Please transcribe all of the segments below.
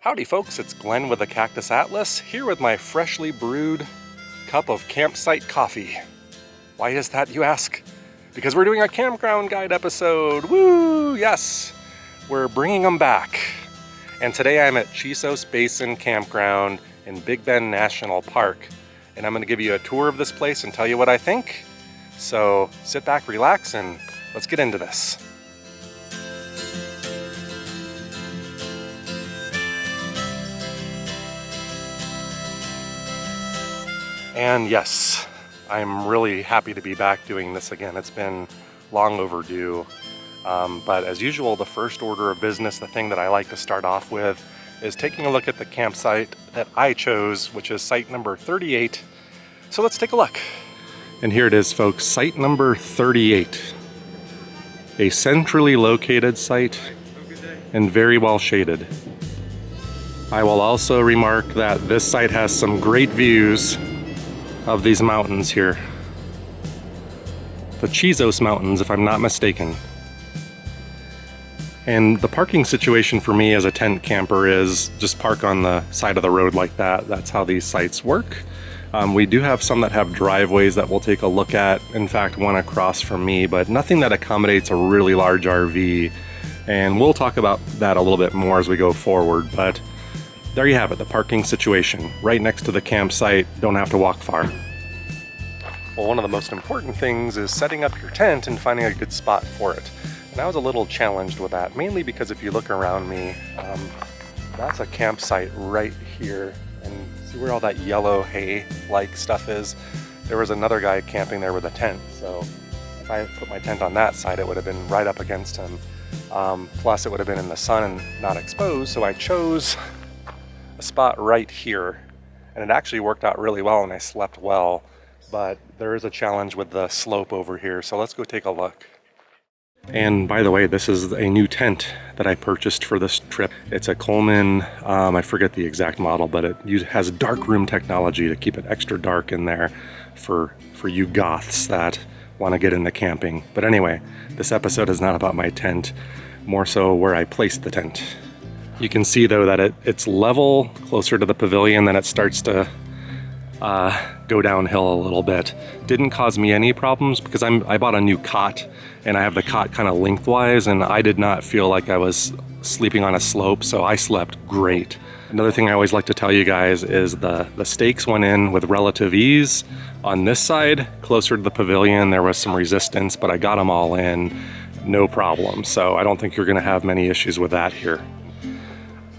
Howdy folks, it's Glenn with the Cactus Atlas, here with my freshly brewed cup of campsite coffee. Why is that, you ask? Because we're doing a campground guide episode, woo, yes! We're bringing them back. And today I'm at Chisos Basin Campground in Big Bend National Park. And I'm gonna give you a tour of this place and tell you what I think. So sit back, relax, and let's get into this. And yes, I'm really happy to be back doing this again. It's been long overdue. But as usual, the first order of business, the thing that I like to start off with, is taking a look at the campsite that I chose, which is site number 38. So let's take a look. And here it is, folks, site number 38. A centrally located site and very well shaded. I will also remark that this site has some great views of these mountains here. The Chisos Mountains, if I'm not mistaken. And the parking situation for me as a tent camper is just park on the side of the road like that. That's how these sites work. We do have some that have driveways that we'll take a look at. In fact, one across from me, but nothing that accommodates a really large RV. And we'll talk about that a little bit more as we go forward. But there you have it, the parking situation. Right next to the campsite, don't have to walk far. Well, one of the most important things is setting up your tent and finding a good spot for it. And I was a little challenged with that, mainly because if you look around me, that's a campsite right here. And see where all that yellow hay-like stuff is? There was another guy camping there with a tent. So if I put my tent on that side, it would have been right up against him. Plus it would have been in the sun and not exposed. So I chose a spot right here, and it actually worked out really well and I slept well, but there is a challenge with the slope over here, so let's go take a look. And by the way, this is a new tent that I purchased for this trip. It's a Coleman, I forget the exact model, but it has dark room technology to keep it extra dark in there for you goths that want to get into camping. But anyway, this episode is not about my tent, more so where I placed the tent. You can see though that it's level closer to the pavilion, then it starts to go downhill a little bit. Didn't cause me any problems because I bought a new cot and I have the cot kind of lengthwise, and I did not feel like I was sleeping on a slope, so I slept great. Another thing I always like to tell you guys is the stakes went in with relative ease. On this side, closer to the pavilion, there was some resistance, but I got them all in, no problem. So I don't think you're gonna have many issues with that here.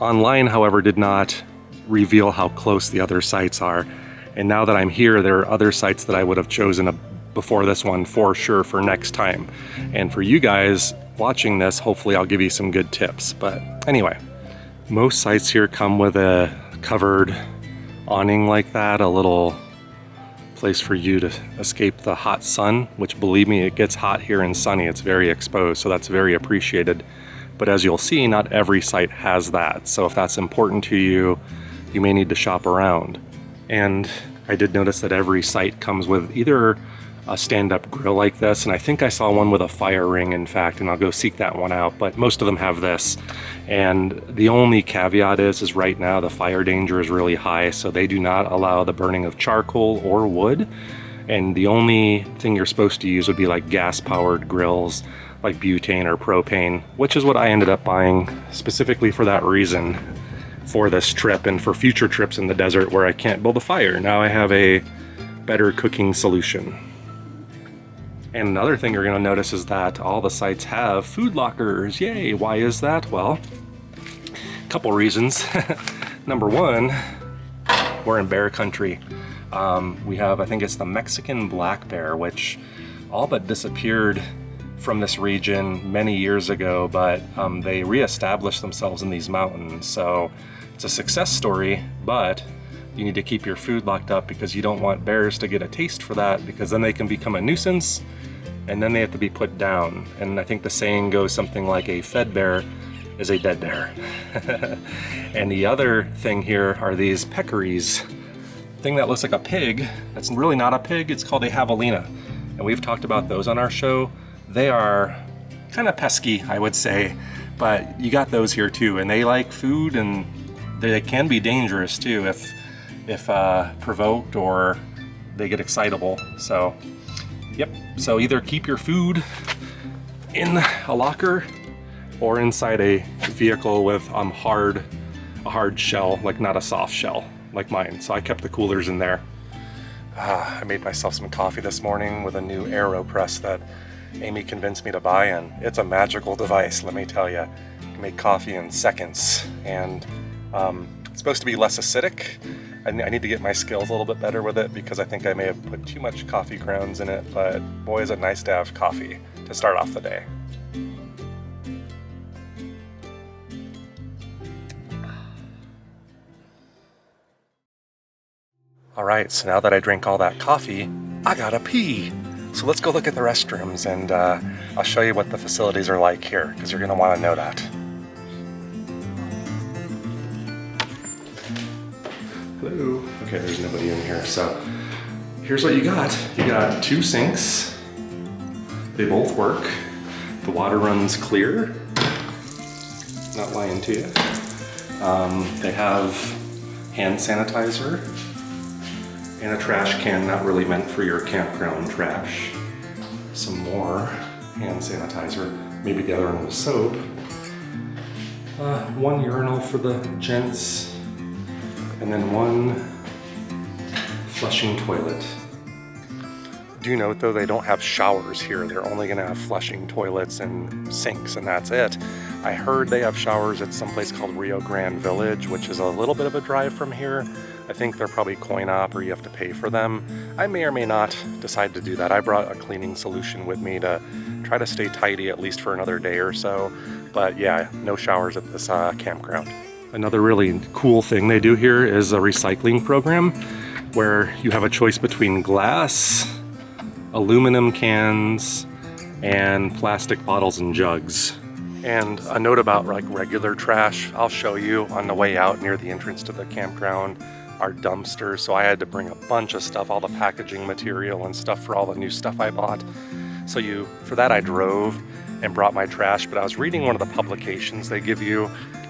Online, however, did not reveal how close the other sites are. And now that I'm here, there are other sites that I would have chosen before this one for sure for next time. And for you guys watching this, hopefully I'll give you some good tips. But anyway, most sites here come with a covered awning like that, a little place for you to escape the hot sun, which believe me, it gets hot here and sunny. It's very exposed, so that's very appreciated. But as you'll see, not every site has that. So if that's important to you, you may need to shop around. And I did notice that every site comes with either a stand-up grill like this, and I think I saw one with a fire ring, in fact, and I'll go seek that one out, but most of them have this. And the only caveat is right now the fire danger is really high, so they do not allow the burning of charcoal or wood. And the only thing you're supposed to use would be like gas-powered grills, like butane or propane, which is what I ended up buying specifically for that reason for this trip and for future trips in the desert where I can't build a fire. Now I have a better cooking solution. And another thing you're gonna notice is that all the sites have food lockers. Yay, why is that? Well, a couple reasons. Number one, we're in bear country. We have, I think it's the Mexican black bear, which all but disappeared from this region many years ago, but they reestablished themselves in these mountains. So it's a success story, but you need to keep your food locked up because you don't want bears to get a taste for that, because then they can become a nuisance and then they have to be put down. And I think the saying goes something like a fed bear is a dead bear. And the other thing here are these peccaries. Thing that looks like a pig, that's really not a pig, it's called a javelina. And we've talked about those on our show. They are kind of pesky, I would say, but you got those here too, and they like food and They can be dangerous too if provoked or they get excitable. So, yep. So either keep your food in a locker or inside a vehicle with a hard shell, like not a soft shell like mine. So I kept the coolers in there. I made myself some coffee this morning with a new AeroPress that Amy convinced me to buy, and it's a magical device, let me tell you. You can make coffee in seconds, and it's supposed to be less acidic. I need to get my skills a little bit better with it because I think I may have put too much coffee grounds in it, but boy is it nice to have coffee to start off the day. All right, so now that I drank all that coffee, I gotta pee. So let's go look at the restrooms, and I'll show you what the facilities are like here, because you're gonna wanna know that. Hello. Okay, there's nobody in here. So here's what you got. You got 2 sinks. They both work. The water runs clear. Not lying to you. They have hand sanitizer and a trash can, not really meant for your campground trash. Some more hand sanitizer, maybe the other one with soap. 1 urinal for the gents, and then 1 flushing toilet. Do note though, they don't have showers here. They're only gonna have flushing toilets and sinks, and that's it. I heard they have showers at some place called Rio Grande Village, which is a little bit of a drive from here. I think they're probably coin op or you have to pay for them. I may or may not decide to do that. I brought a cleaning solution with me to try to stay tidy at least for another day or so. But yeah, no showers at this campground. Another really cool thing they do here is a recycling program where you have a choice between glass, aluminum cans, and plastic bottles and jugs. And a note about like regular trash, I'll show you on the way out near the entrance to the campground, our dumpsters. So I had to bring a bunch of stuff, all the packaging material and stuff for all the new stuff I bought. So for that I drove and brought my trash, but I was reading one of the publications they give you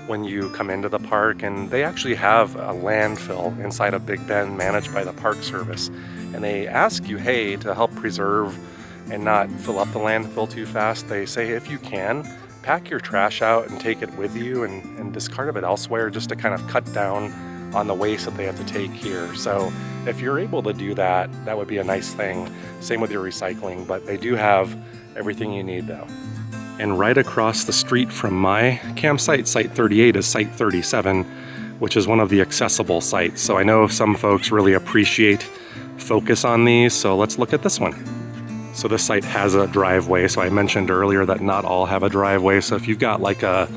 when you come into the park, and they actually have a landfill inside of Big Bend managed by the Park Service. And they ask you, hey, to help preserve and not fill up the landfill too fast, they say if you can, pack your trash out and take it with you and discard it elsewhere, just to kind of cut down on the waste that they have to take here. So if you're able to do that, that would be a nice thing. Same with your recycling, but they do have everything you need though. And right across the street from my campsite, Site 38, is Site 37, which is one of the accessible sites. So I know some folks really appreciate focus on these, so let's look at this one. So this site has a driveway. So I mentioned earlier that not all have a driveway. So if you've got like I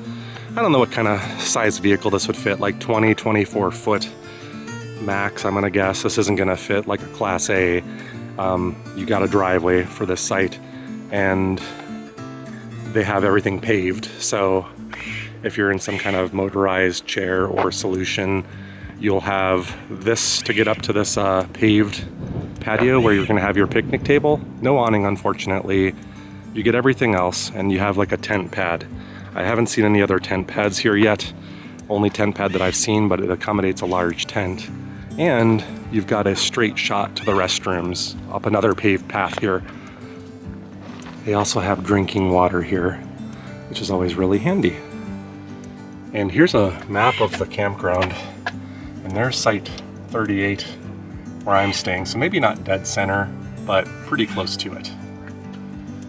don't know what kind of size vehicle this would fit, like 24 foot max, I'm gonna guess. This isn't gonna fit like a Class A. You got a driveway for this site, and they have everything paved. So if you're in some kind of motorized chair or solution, you'll have this to get up to this paved patio where you're gonna have your picnic table. No awning, unfortunately. You get everything else, and you have like a tent pad. I haven't seen any other tent pads here yet. Only tent pad that I've seen, but it accommodates a large tent. And you've got a straight shot to the restrooms up another paved path here. They also have drinking water here, which is always really handy. And here's a map of the campground, and there's Site 38 where I'm staying. So maybe not dead center, but pretty close to it.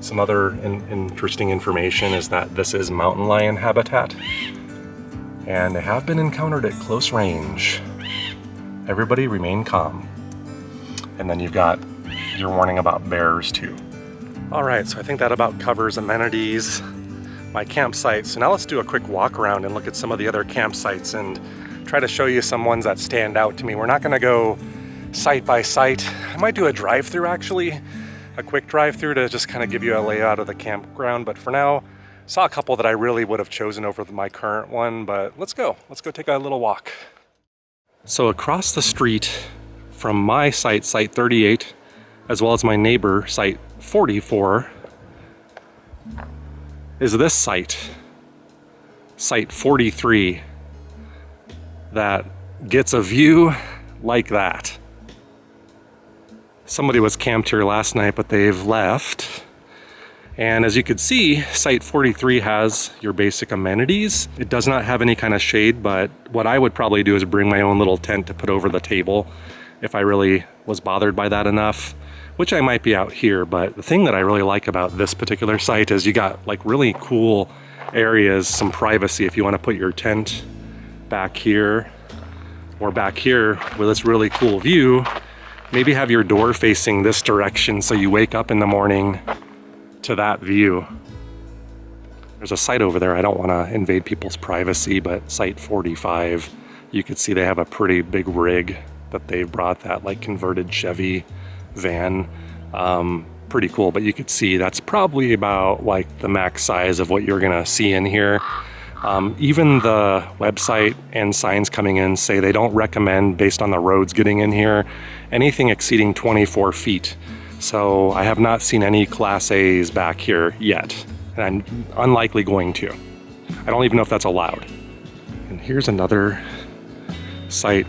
Some other interesting information is that this is mountain lion habitat, and they have been encountered at close range. Everybody remain calm. And then you've got your warning about bears too. All right, so I think that about covers amenities, my campsite. So now let's do a quick walk around and look at some of the other campsites and try to show you some ones that stand out to me. We're not gonna go site by site. I might do a drive-through actually, a quick drive-through to just kind of give you a layout of the campground. But for now, saw a couple that I really would have chosen over my current one, but let's go take a little walk. So across the street from my site, Site 38, as well as my neighbor, Site 44, is this site, Site 43. that gets a view like that. Somebody was camped here last night, but they've left. And as you can see, Site 43 has your basic amenities. It does not have any kind of shade, but what I would probably do is bring my own little tent to put over the table if I really was bothered by that enough, which I might be out here. But the thing that I really like about this particular site is you got like really cool areas, some privacy if you want to put your tent back here or back here with this really cool view. Maybe have your door facing this direction so you wake up in the morning to that view. There's a site over there. I don't want to invade people's privacy, but Site 45, you could see they have a pretty big rig that they've brought, that like converted Chevy van. Pretty cool, but you could see that's probably about like the max size of what you're gonna see in here. Even the website and signs coming in say they don't recommend, based on the roads getting in here, anything exceeding 24 feet. So I have not seen any Class A's back here yet, and I'm unlikely going to. I don't even know if that's allowed. And here's another site.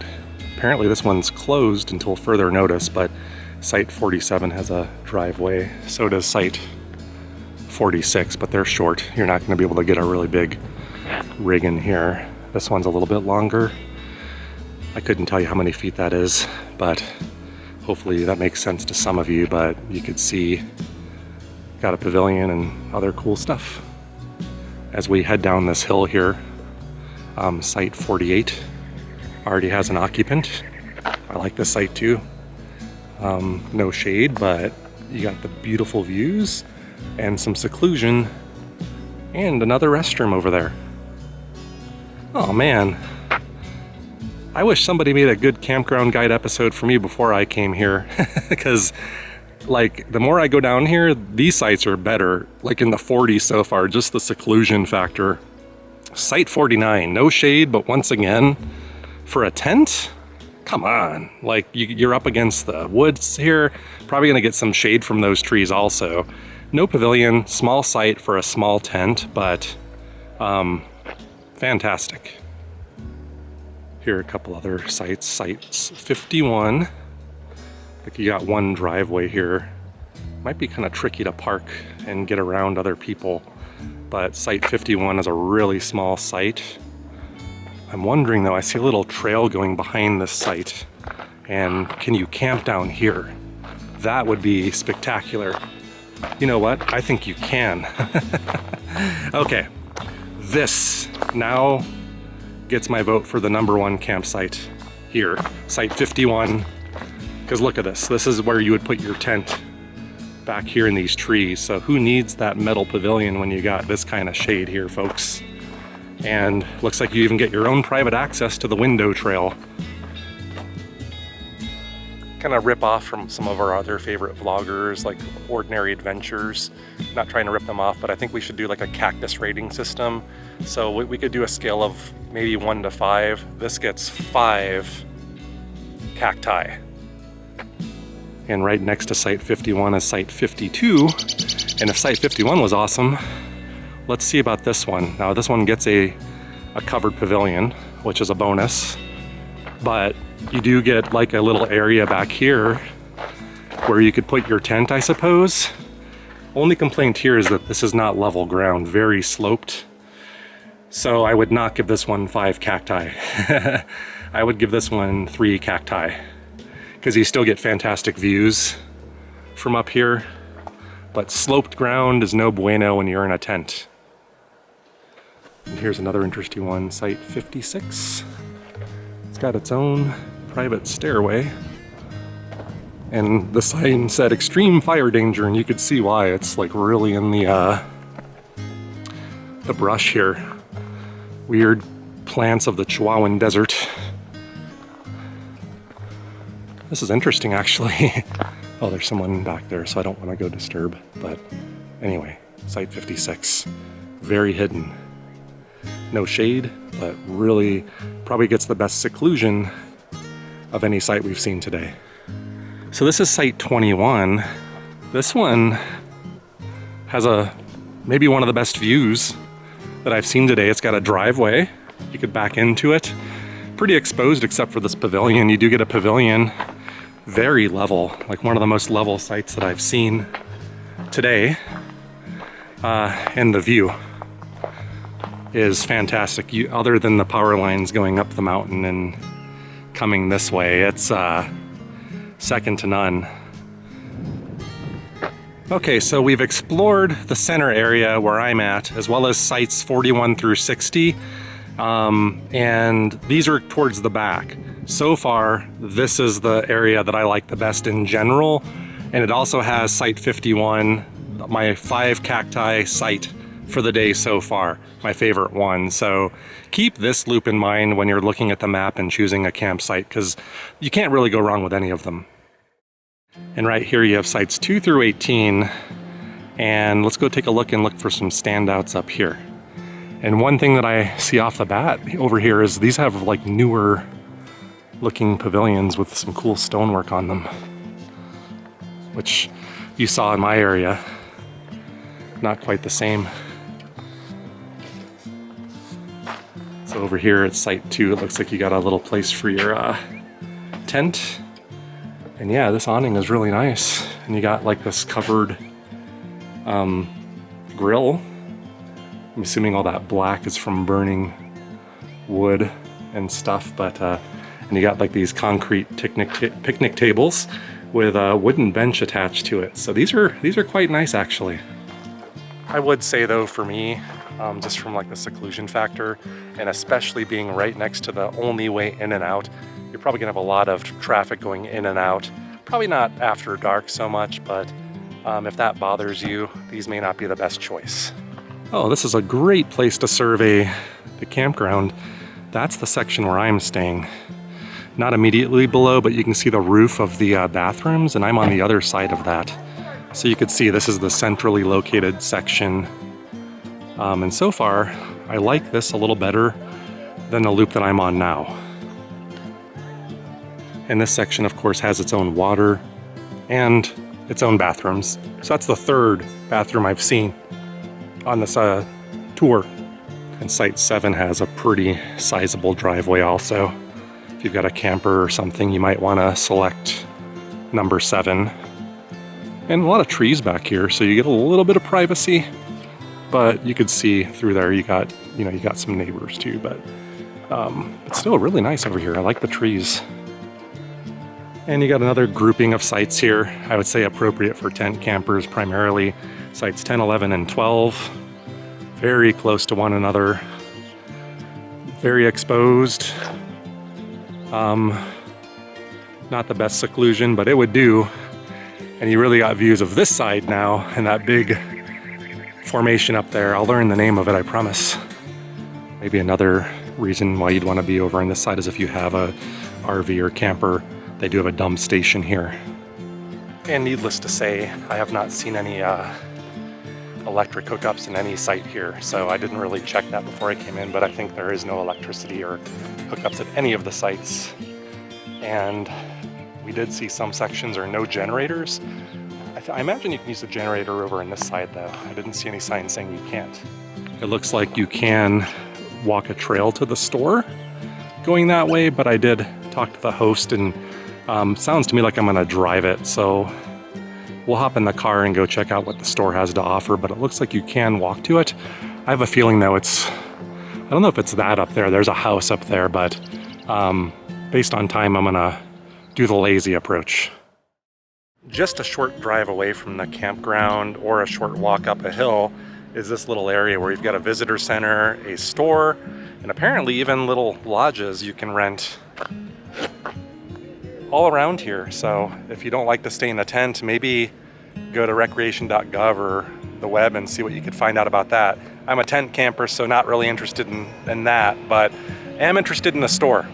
Apparently this one's closed until further notice, but Site 47 has a driveway. So does Site 46, but they're short. You're not going to be able to get a really big rig in here. This one's a little bit longer. I couldn't tell you how many feet that is, but hopefully that makes sense to some of you. But you could see got a pavilion and other cool stuff. As we head down this hill here, Site 48 already has an occupant. I like this site too. No shade, but you got the beautiful views and some seclusion and another restroom over there. Oh man, I wish somebody made a good campground guide episode for me before I came here, because like the more I go down here, these sites are better, like in the 40s so far, just the seclusion factor. Site 49, no shade, but once again, for a tent? Come on, like you're up against the woods here, probably gonna get some shade from those trees also. No pavilion, small site for a small tent, but fantastic. Here are a couple other sites. Sites 51, like you got one driveway here. Might be kind of tricky to park and get around other people, but Site 51 is a really small site. I'm wondering though, I see a little trail going behind this site, and can you camp down here? That would be spectacular. You know what? I think you can. Okay, this now gets my vote for the #1 campsite here, Site 51, because look at this. This is where you would put your tent, back here in these trees. So who needs that metal pavilion when you got this kind of shade here, folks? And looks like you even get your own private access to the window trail. Kind of rip off from some of our other favorite vloggers, like Ordinary Adventures. Not trying to rip them off, but I think we should do like a cactus rating system. So we could do a scale of maybe 1 to 5. This gets 5 cacti. And right next to Site 51 is Site 52. And if Site 51 was awesome, let's see about this one. Now this one gets a covered pavilion, which is a bonus, but you do get like a little area back here where you could put your tent, I suppose. Only complaint here is that this is not level ground, very sloped. So I would not give this one 5 cacti. I would give this one 3 cacti, because you still get fantastic views from up here, but sloped ground is no bueno when you're in a tent. And here's another interesting one, Site 56. It's got its own private stairway, and the sign said extreme fire danger, and you could see why. It's like really in the brush here. Weird plants of the Chihuahuan Desert. This is interesting, actually. Oh, there's someone back there, so I don't want to go disturb. But anyway, Site 56, very hidden. No shade, but really probably gets the best seclusion of any site we've seen today. So this is Site 21. This one has maybe one of the best views that I've seen today. It's got a driveway. You could back into it. pretty exposed except for this pavilion. You do get a pavilion, very level, like one of the most level sites that I've seen today. And the view is fantastic. Other than the power lines going up the mountain and coming this way, it's second to none. Okay, so we've explored the center area where I'm at, as well as sites 41 through 60, and these are towards the back. So far, this is the area that I like the best in general, and it also has site 51, my 5 cacti site for the day so far, my favorite one. So keep this loop in mind when you're looking at the map and choosing a campsite, because you can't really go wrong with any of them. And right here you have sites 2 through 18, and let's go take a look and look for some standouts up here. And one thing that I see off the bat over here is these have like newer looking pavilions with some cool stonework on them, which you saw in my area. Not quite the same. So over here at site 2, it looks like you got a little place for your tent. And yeah, this awning is really nice. And you got like this covered grill. I'm assuming all that black is from burning wood and stuff, but and you got like these concrete picnic tables with a wooden bench attached to it. So these are quite nice actually. I would say though, for me, just from like the seclusion factor, and especially being right next to the only way in and out, you're probably gonna have a lot of traffic going in and out. Probably not after dark so much, but if that bothers you, these may not be the best choice. Oh, this is a great place to survey the campground. That's the section where I'm staying. Not immediately below, but you can see the roof of the bathrooms, and I'm on the other side of that. So you can see this is the centrally located section. And so far, I like this a little better than the loop that I'm on now. And this section, of course, has its own water and its own bathrooms. So that's the 3rd bathroom I've seen on this tour. And site 7 has a pretty sizable driveway also. If you've got a camper or something, you might want to select number 7. And a lot of trees back here, so you get a little bit of privacy, but you could see through there you got some neighbors too, but it's still really nice over here. I like the trees. And you got another grouping of sites here, I would say appropriate for tent campers primarily. Sites 10, 11, and 12. Very close to one another. Very exposed. Not the best seclusion, but it would do. And you really got views of this side now and that big formation up there. I'll learn the name of it, I promise. Maybe another reason why you'd want to be over on this side is if you have a RV or camper. They do have a dump station here. And needless to say, I have not seen any electric hookups in any site here, so I didn't really check that before I came in, but I think there is no electricity or hookups at any of the sites. And we did see some sections are no generators. I imagine you can use a generator over on this side though. I didn't see any signs saying you can't. It looks like you can walk a trail to the store going that way, but I did talk to the host and sounds to me like I'm gonna drive it, so we'll hop in the car and go check out what the store has to offer, but it looks like you can walk to it. I have a feeling though I don't know if it's that up there. There's a house up there, but based on time, I'm gonna do the lazy approach. Just a short drive away from the campground or a short walk up a hill is this little area where you've got a visitor center, a store, and apparently even little lodges you can rent all around here. So if you don't like to stay in a tent, maybe go to recreation.gov or the web and see what you could find out about that. I'm a tent camper, so not really interested in that, but am interested in the store.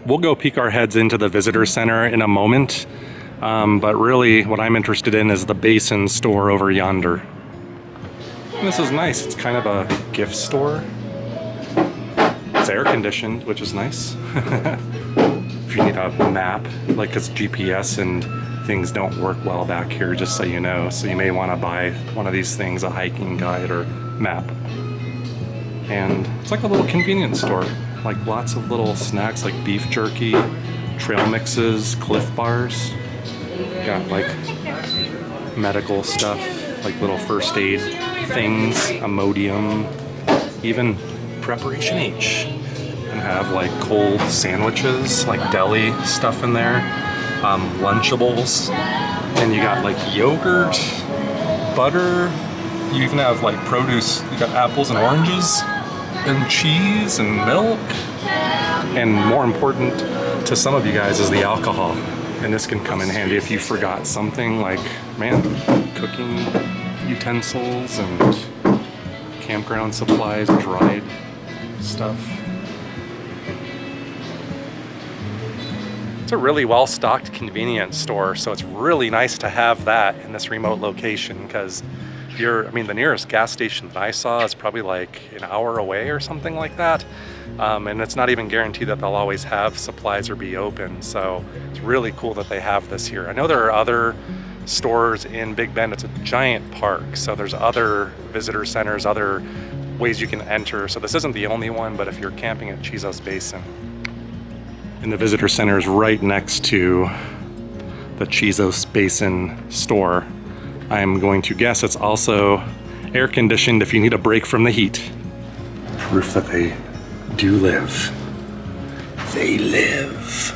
We'll go peek our heads into the visitor center in a moment, but really what I'm interested in is the Basin store over yonder. And this is nice. It's kind of a gift store. It's air conditioned, which is nice. If you need a map, like it's GPS and things don't work well back here, just so you know. So you may want to buy one of these things, a hiking guide or map. And it's like a little convenience store. like lots of little snacks like beef jerky, trail mixes, Cliff Bars. Got like medical stuff, like little first aid things, Imodium, even Preparation H. And have like cold sandwiches, like deli stuff in there, Lunchables, and you got like yogurt, butter, you even have like produce, you got apples and oranges, and cheese and milk, and more important to some of you guys is the alcohol. And this can come in handy if you forgot something like, man, cooking utensils and campground supplies, dried stuff. It's a really well-stocked convenience store, so it's really nice to have that in this remote location because the nearest gas station that I saw is probably like an hour away or something like that. And it's not even guaranteed that they'll always have supplies or be open. So it's really cool that they have this here. I know there are other stores in Big Bend. It's a giant park. So there's other visitor centers, other ways you can enter. So this isn't the only one, but if you're camping at Chisos Basin. And the visitor center is right next to the Chisos Basin store. I'm going to guess it's also air conditioned if you need a break from the heat. Proof that they do live. They live.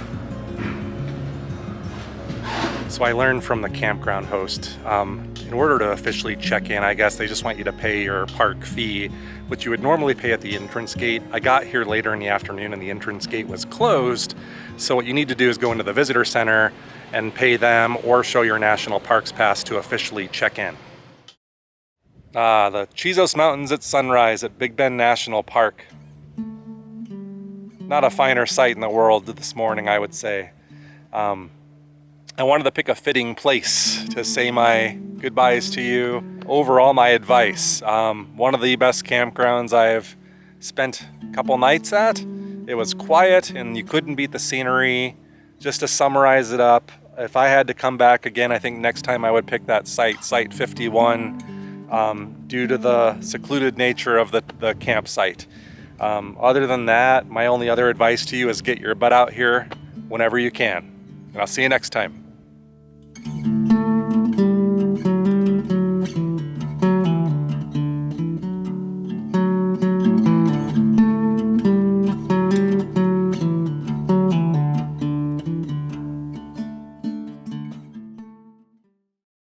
So I learned from the campground host, in order to officially check in, I guess they just want you to pay your park fee, which you would normally pay at the entrance gate. I got here later in the afternoon and the entrance gate was closed. So what you need to do is go into the visitor center and pay them or show your National Parks Pass to officially check in. The Chisos Mountains at sunrise at Big Bend National Park. Not a finer sight in the world this morning, I would say. I wanted to pick a fitting place to say my goodbyes to you. Overall, my advice. One of the best campgrounds I've spent a couple nights at. It was quiet and you couldn't beat the scenery. Just to summarize it up, if I had to come back again, I think next time I would pick that site 51, due to the secluded nature of the campsite. Other than that, my only other advice to you is get your butt out here whenever you can. And I'll see you next time.